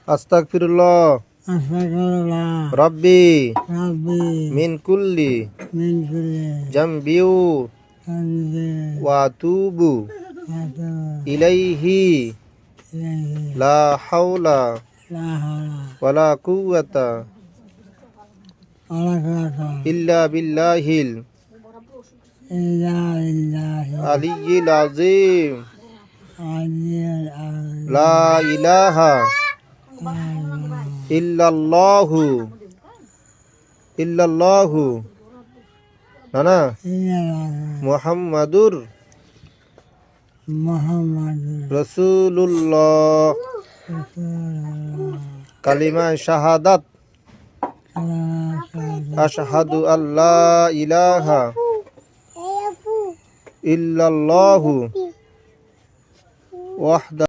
আস্তাগফিরুল্লাহ রাব্বি মিন কুল্লি জামবিউ ওয়া আতুবু ইলাইহি লা হাওলা ওয়ালা কুওয়াতা ইল্লা বিল্লাহিল আলিয়্যিল আযীম লা ইলাহা ইল্লাল্লাহু নানা মুহাম্মাদুর রাসূলুল্লাহ কালিমা শাহাদাত আশহাদু আল্লা ইলাহা ইল্লাল্লাহু ওয়াহদা